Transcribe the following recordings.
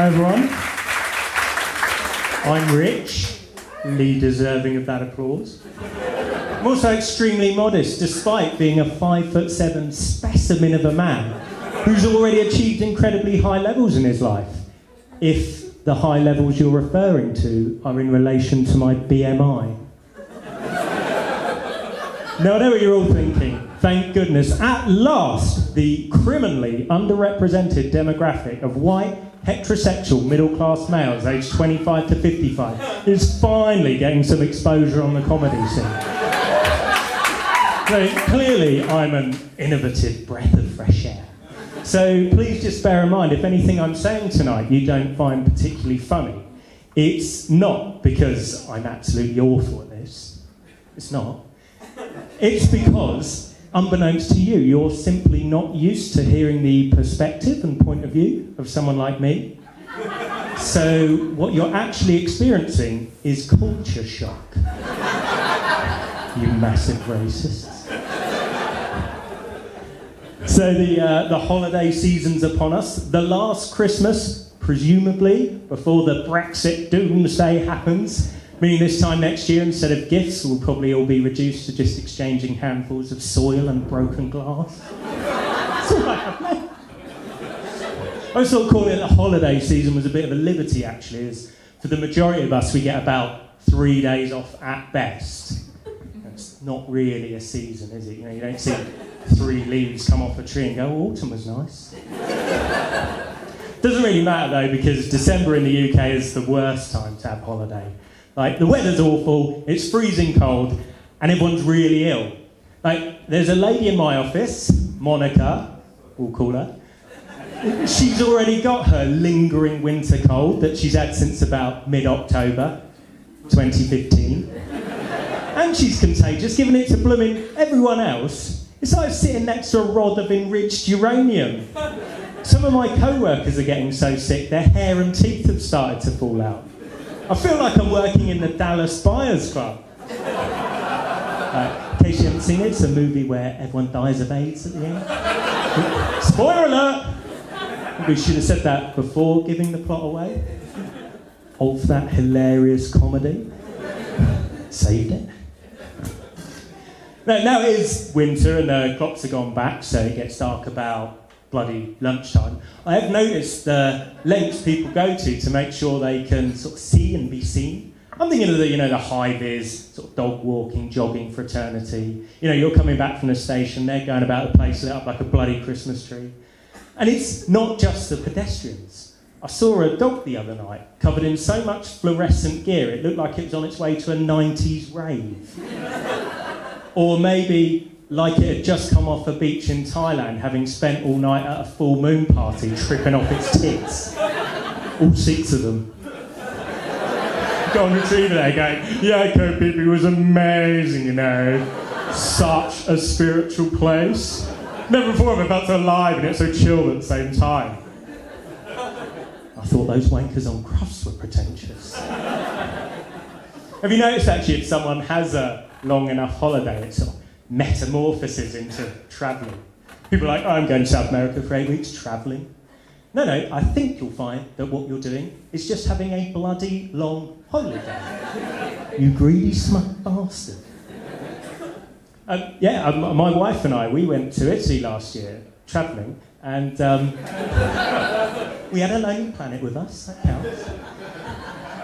everyone. I'm rich, Lee deserving of that applause. I'm also extremely modest, despite being a 5'7" specimen of a man who's already achieved incredibly high levels in his life. If the high levels you're referring to are in relation to my BMI. Now, I know what you're all thinking. Thank goodness, at last, the criminally underrepresented demographic of white, heterosexual, middle-class males aged 25 to 55 is finally getting some exposure on the comedy scene. So, clearly, I'm an innovative breath of fresh air. So please just bear in mind, if anything I'm saying tonight you don't find particularly funny, it's not because I'm absolutely awful at this. It's not. It's because, unbeknownst to you, you're simply not used to hearing the perspective and point of view of someone like me. So what you're actually experiencing is culture shock. You massive racists. So the holiday season's upon us. The last Christmas, presumably, before the Brexit doomsday happens, meaning this time next year, instead of gifts, we'll probably all be reduced to just exchanging handfuls of soil and broken glass. That's all I have left. I sort of call it the holiday season was a bit of a liberty, actually, as for the majority of us, we get about 3 days off at best. It's not really a season, is it? You know, you don't see 3 leaves come off a tree and go, oh, autumn was nice. Doesn't really matter, though, because December in the UK is the worst time to have holiday. Like, the weather's awful, it's freezing cold, and everyone's really ill. Like, there's a lady in my office, Monica, we'll call her. She's already got her lingering winter cold that she's had since about mid-October 2015. And she's contagious, giving it to blooming everyone else. It's like sitting next to a rod of enriched uranium. Some of my co-workers are getting so sick, their hair and teeth have started to fall out. I feel like I'm working in the Dallas Buyers Club. In case you haven't seen it, it's a movie where everyone dies of AIDS at the end. Spoiler alert! We should have said that before giving the plot away. Of that hilarious comedy. Saved it. Now it is winter and the clocks have gone back, so it gets dark about bloody lunchtime. I have noticed the lengths people go to make sure they can sort of see and be seen. I'm thinking of the, you know, the high-vis, sort of dog walking, jogging fraternity. You know, you're coming back from the station, they're going about the place lit up like a bloody Christmas tree. And it's not just the pedestrians. I saw a dog the other night covered in so much fluorescent gear it looked like it was on its way to a 90s rave. Or maybe like it had just come off a beach in Thailand, having spent all night at a full moon party tripping off its tits. All 6 of them. Golden retriever there going, yeah, Koh Phi Phi was amazing, you know. Such a spiritual place. Never before have I felt so alive and yet so chilled at the same time. I thought those wankers on Crufts were pretentious. Have you noticed actually if someone has a long enough holiday, it sort of metamorphoses into travelling? People are like, oh, I'm going to South America for 8 weeks, travelling. No, I think you'll find that what you're doing is just having a bloody long holiday. You greedy smug bastard. My wife and I, we went to Italy last year, travelling, and we had a Lonely Planet with us, that counts.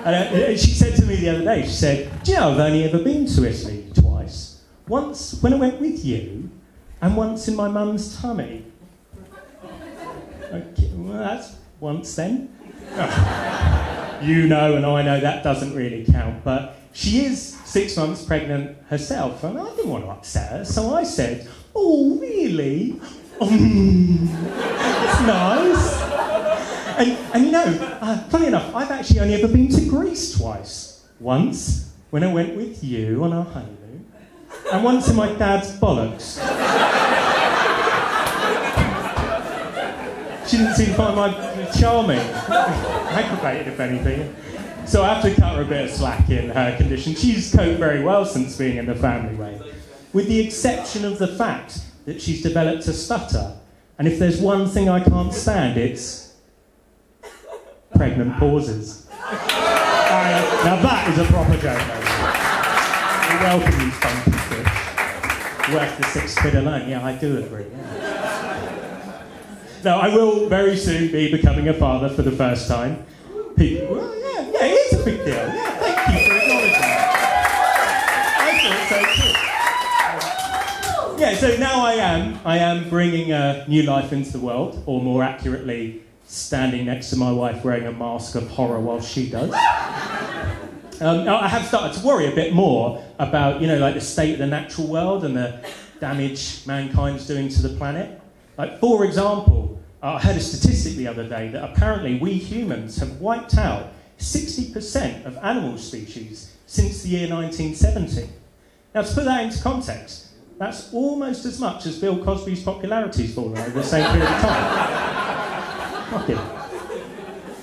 And she said to me the other day, she said, do you know, I've only ever been to Italy twice. Once when I went with you, and once in my mum's tummy. Okay, well, that's once then. You know and I know that doesn't really count, but she is 6 months pregnant herself, and I didn't want to upset her, so I said, oh, really? That's nice. And you know, funny enough, I've actually only ever been to Greece twice. Once, when I went with you on our honeymoon, and once in my dad's bollocks. She didn't seem to find my charming. Aggravated, if anything. So I have to cut her a bit of slack in her condition. She's coped very well since being in the family way, with the exception of the fact that she's developed a stutter. And if there's one thing I can't stand, it's... pregnant pauses. Now that is a proper joke, though. We welcome you, funky fish. Worth the £6 alone. Yeah, I do agree. Yeah. No, I will very soon be becoming a father for the first time. People, well, yeah, it is a big deal. Yeah, thank you for acknowledging that. I thought so too. Yeah, so now I am bringing a new life into the world, or more accurately, standing next to my wife wearing a mask of horror while she does. I have started to worry a bit more about, like the state of the natural world and the damage mankind's doing to the planet. Like, for example, I heard a statistic the other day that apparently we humans have wiped out 60% of animal species since the year 1970. Now, to put that into context, that's almost as much as Bill Cosby's popularity's fallen over the same period of time.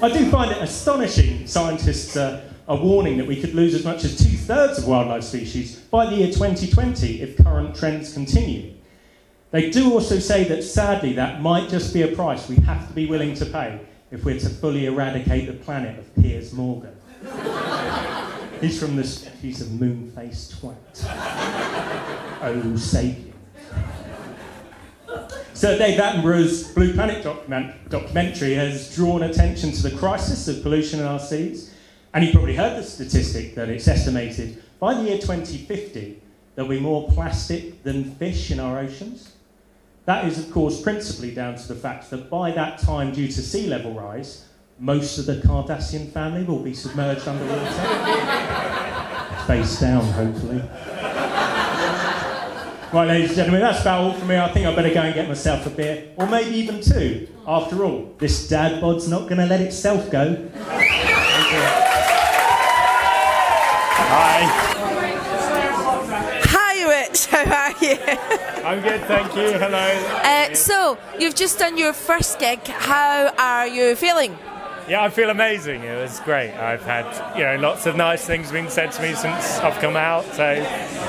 I do find it astonishing scientists are warning that we could lose as much as 2/3 of wildlife species by the year 2020 if current trends continue. They do also say that, sadly, that might just be a price we have to be willing to pay if we're to fully eradicate the planet of Piers Morgan. He's from the species of moon-faced twat. Oh, sapien. So Dave Attenborough's Blue Planet documentary has drawn attention to the crisis of pollution in our seas. And you probably heard the statistic that it's estimated by the year 2050 there'll be more plastic than fish in our oceans. That is, of course, principally down to the fact that by that time, due to sea level rise, most of the Kardashian family will be submerged underwater. Face down, hopefully. Right, ladies and gentlemen, that's about all from me. I think I better go and get myself a beer, or maybe even two. After all, this dad bod's not going to let itself go. Hi. Hi, Rich. How are you? I'm good, thank you. Hello. So, you've just done your first gig. How are you feeling? Yeah, I feel amazing. It was great. I've had, lots of nice things being said to me since I've come out. So,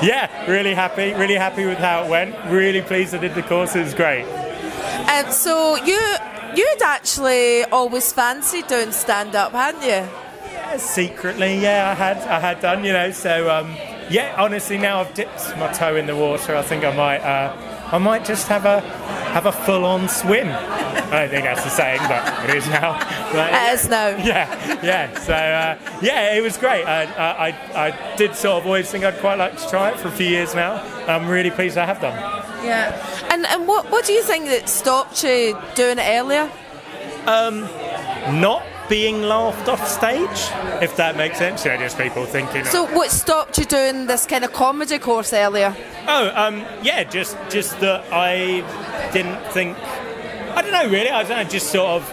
yeah, really happy with how it went. Really pleased I did the course. It was great. So, you'd actually always fancied doing stand-up, hadn't you? Yeah, secretly, yeah, I had done, So, yeah, honestly, now I've dipped my toe in the water. I think I might just have a full-on swim. I don't think that's the saying, but it is now. But, it is now. Yeah. So, yeah, it was great. I did sort of always think I'd quite like to try it for a few years now. I'm really pleased I have done. Yeah. And what do you think that stopped you doing it earlier? Not being laughed off stage, if that makes sense. Just people thinking. So, what stopped you doing this kind of comedy course earlier? Yeah, just that I didn't think. I don't know, really. I don't know, just sort of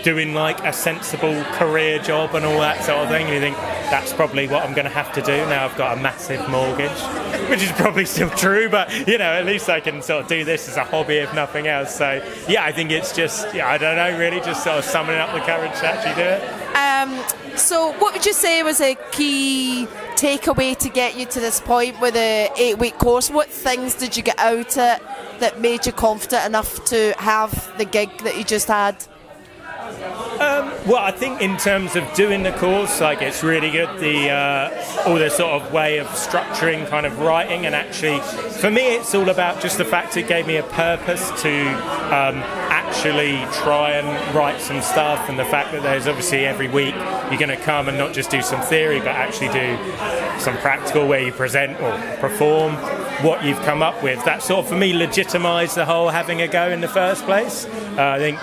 doing like a sensible career job and all that sort of thing. And you think that's probably what I'm going to have to do now. I've got a massive mortgage, which is probably still true, but at least I can sort of do this as a hobby if nothing else. So yeah, I think it's just I don't know, really, just sort of summoning up the courage to actually do it. So what would you say was a key takeaway to get you to this point with a 8-week course? What things did you get out of it that made you confident enough to have the gig that you just had? Well, I think in terms of doing the course, like, it's really good, all the sort of way of structuring kind of writing, and actually for me it's all about just the fact it gave me a purpose to actually try and write some stuff, and the fact that there's obviously every week you're going to come and not just do some theory but actually do some practical where you present or perform what you've come up with. That sort of, for me, legitimised the whole having a go in the first place. I think,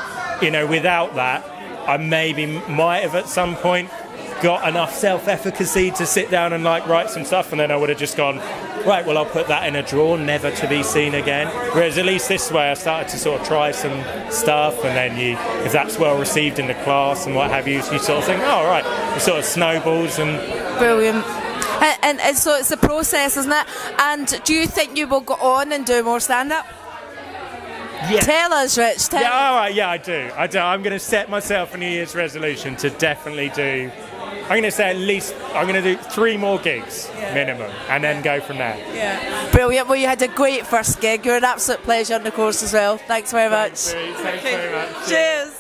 without that, I maybe might have at some point got enough self-efficacy to sit down and write some stuff, and then I would have just gone, right, well, I'll put that in a drawer, never to be seen again. Whereas at least this way I started to sort of try some stuff, and then if that's well received in the class and what have you, you sort of think, oh, right, it sort of snowballs. And brilliant. And so it's a process, isn't it? And do you think you will go on and do more stand-up? Yeah. Tell us, Rich. Yeah, all right, yeah, I do. I'm going to set myself a New Year's resolution to definitely do. I'm going to say at least I'm going to do 3 more gigs minimum, and then go from there. Yeah, brilliant. Well, you had a great first gig. You're an absolute pleasure on the course as well. Thanks very much. Thanks very much. Cheers.